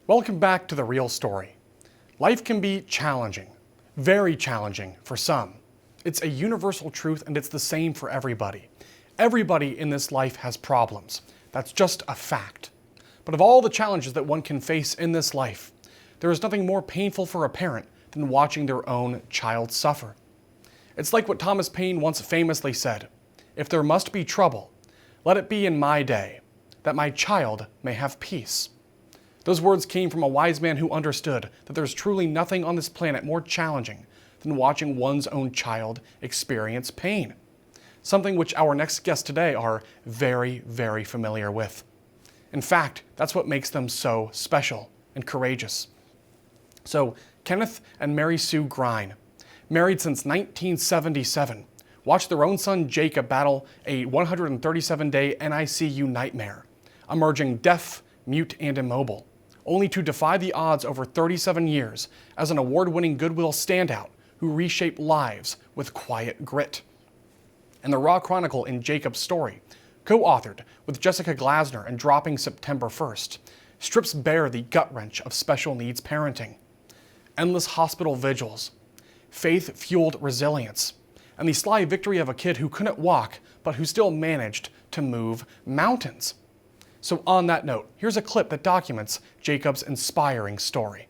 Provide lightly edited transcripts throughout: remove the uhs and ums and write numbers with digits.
Welcome back to The Real Story. Life can be challenging, very challenging for some. It's a universal truth and it's the same for everybody. Everybody in this life has problems. That's just a fact. But of all the challenges that one can face in this life, there is nothing more painful for a parent than watching their own child suffer. It's like what Thomas Paine once famously said, "If there must be trouble, let it be in my day, that my child may have peace." Those words came from a wise man who understood that there's truly nothing on this planet more challenging than watching one's own child experience pain. Something which our next guests today are very, very familiar with. In fact, that's what makes them so special and courageous. So, Kenneth and Mary Sue Grein, married since 1977, watched their own son Jacob battle a 137-day NICU nightmare, emerging deaf, mute, and immobile, only to defy the odds over 37 years as an award-winning Goodwill standout who reshaped lives with quiet grit. And the raw chronicle in Jacob's story, co-authored with Jessica Glasner and dropping September 1st, strips bare the gut-wrench of special needs parenting. Endless hospital vigils, faith-fueled resilience, and the sly victory of a kid who couldn't walk but who still managed to move mountains. So on that note, here's a clip that documents Jacob's inspiring story.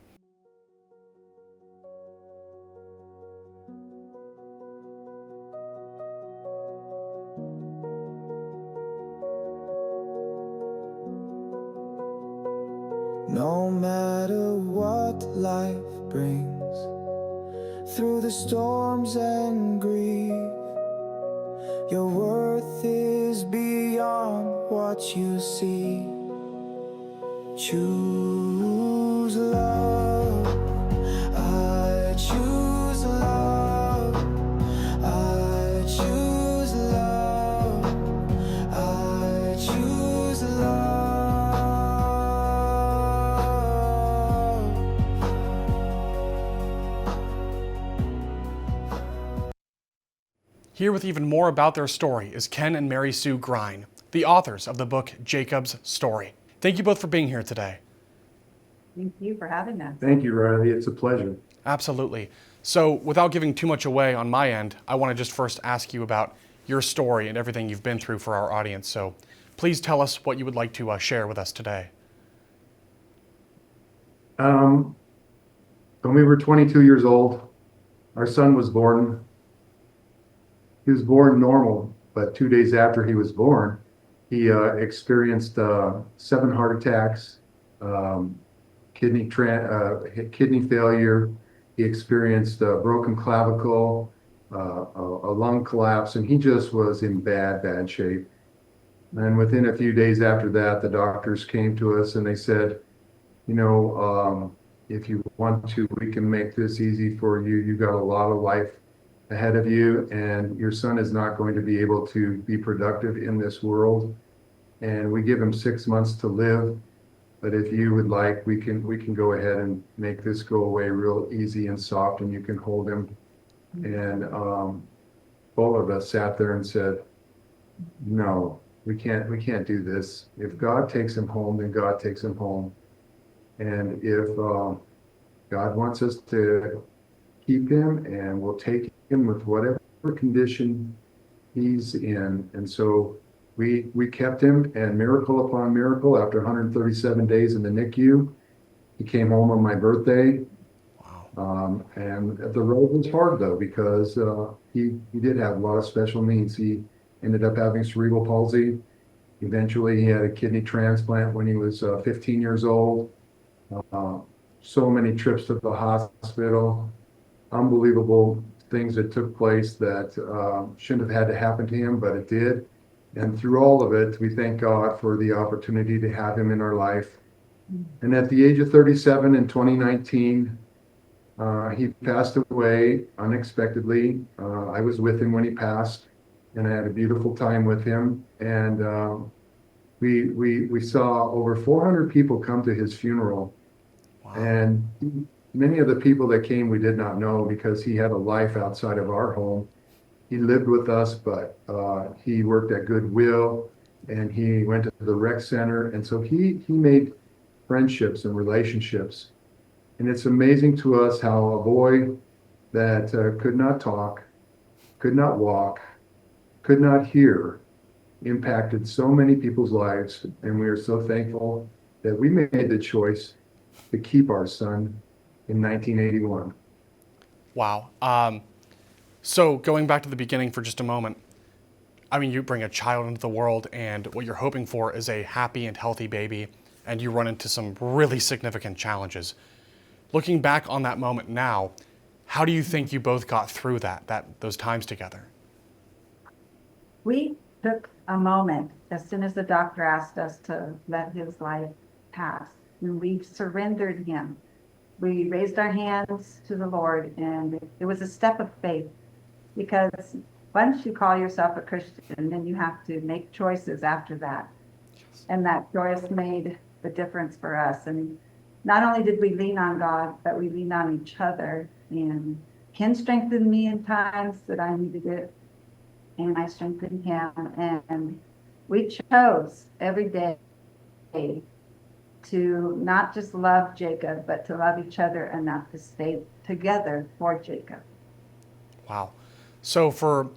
No matter what life brings, through the storms and grief, your worth is beyond what you see. Choose love, I choose love, I choose love, I choose love. Here with even more about their story is Ken and Mary Sue Grein, the authors of the book Jacob's Story. Thank you both for being here today. Thank you for having us. Thank you, Riley. It's a pleasure. Absolutely. So without giving too much away on my end, I want to just first ask you about your story and everything you've been through for our audience. So please tell us what you would like to share with us today. When we were 22 years old, our son was born. He was born normal, but 2 days after he was born, he experienced 7 heart attacks, kidney failure. He experienced a broken clavicle, a lung collapse, and he just was in bad shape. And within a few days after that, the doctors came to us and they said, if you want to, we can make this easy for you. You got a lot of life ahead of you, and your son is not going to be able to be productive in this world. And we give him 6 months to live. But if you would like, we can go ahead and make this go away real easy and soft, and you can hold him. And both of us sat there and said, no, we can't do this. If God takes him home, then God takes him home. And if God wants us to keep him, and we'll take him with whatever condition he's in. And so we kept him, and miracle upon miracle, after 137 days in the NICU, he came home on my birthday. Wow. And the road was hard though, because he did have a lot of special needs. He ended up having cerebral palsy. Eventually he had a kidney transplant when he was 15 years old. So many trips to the hospital, unbelievable things that took place that shouldn't have had to happen to him, but it did. And through all of it, we thank God for the opportunity to have him in our life. And at the age of 37 in 2019, he passed away unexpectedly. I was with him when he passed, and I had a beautiful time with him. And we saw over 400 people come to his funeral. Wow. And many of the people that came we did not know, because he had a life outside of our home. He lived with us, but he worked at Goodwill, and he went to the rec center. And so he made friendships and relationships. And it's amazing to us how a boy that could not talk, could not walk, could not hear, impacted so many people's lives. And we are so thankful that we made the choice to keep our son in 1981. Wow. So going back to the beginning for just a moment, I mean, you bring a child into the world and what you're hoping for is a happy and healthy baby, and you run into some really significant challenges. Looking back on that moment now, how do you think you both got through those times together? We took a moment as soon as the doctor asked us to let his life pass, and we surrendered him. We raised our hands to the Lord, and it was a step of faith, because once you call yourself a Christian, then you have to make choices after that. And that choice made the difference for us. And not only did we lean on God, but we leaned on each other. And Ken strengthened me in times that I needed it, and I strengthened him. And we chose every day to not just love Jacob, but to love each other enough to stay together for Jacob. Wow. So for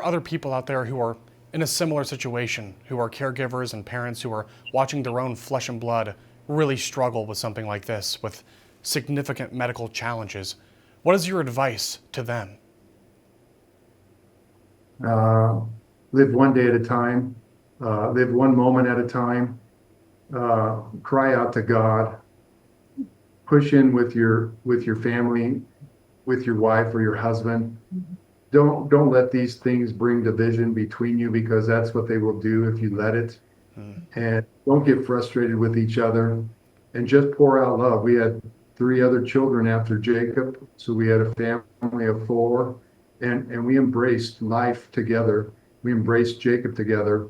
other people out there who are in a similar situation, who are caregivers and parents who are watching their own flesh and blood really struggle with something like this, with significant medical challenges, what is your advice to them? Live one day at a time, live one moment at a time, cry out to God, push in with your family, with your wife or your husband. Don't let these things bring division between you, because that's what they will do if you let it. And don't get frustrated with each other, and just pour out love. We had 3 other children after Jacob, so we had a family of 4, and we embraced life together. We embraced Jacob together,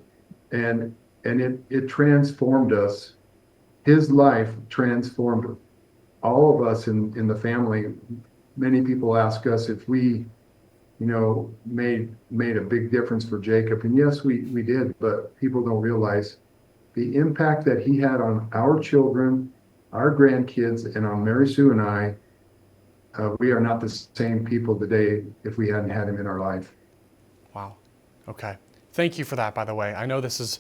and it transformed us. His life transformed all of us in the family. Many people ask us if we made a big difference for Jacob. And yes, we did, but people don't realize the impact that he had on our children, our grandkids, and on Mary Sue and I. We are not the same people today if we hadn't had him in our life. Wow. Okay. Thank you for that, by the way. I know this is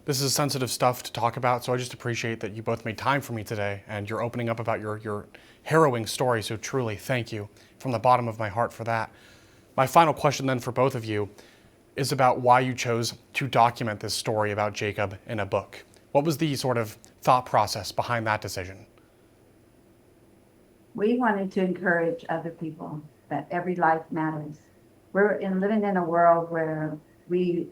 sensitive stuff to talk about, so I just appreciate that you both made time for me today and you're opening up about your harrowing story. So truly, thank you from the bottom of my heart for that. My final question then for both of you is about why you chose to document this story about Jacob in a book. What was the sort of thought process behind that decision? We wanted to encourage other people that every life matters. We're living in a world where we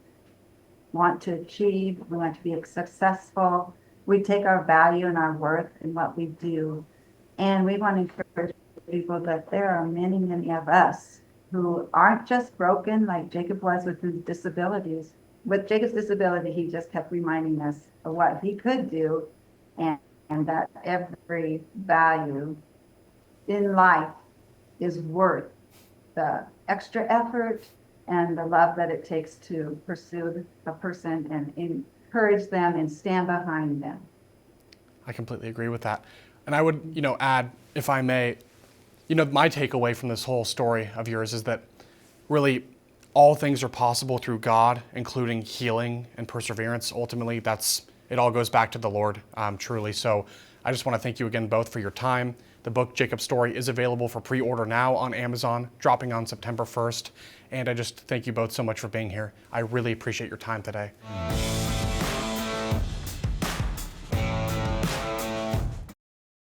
want to achieve, we want to be successful. We take our value and our worth in what we do. And we want to encourage people that there are many, many of us who aren't just broken like Jacob was with his disabilities. With Jacob's disability, he just kept reminding us of what he could do, and that every value in life is worth the extra effort and the love that it takes to pursue a person and encourage them and stand behind them. I completely agree with that. And I would, add, if I may, my takeaway from this whole story of yours is that really all things are possible through God, including healing and perseverance. Ultimately, it all goes back to the Lord, truly. So I just want to thank you again both for your time. The book, Jacob's Story, is available for pre-order now on Amazon, dropping on September 1st. And I just thank you both so much for being here. I really appreciate your time today.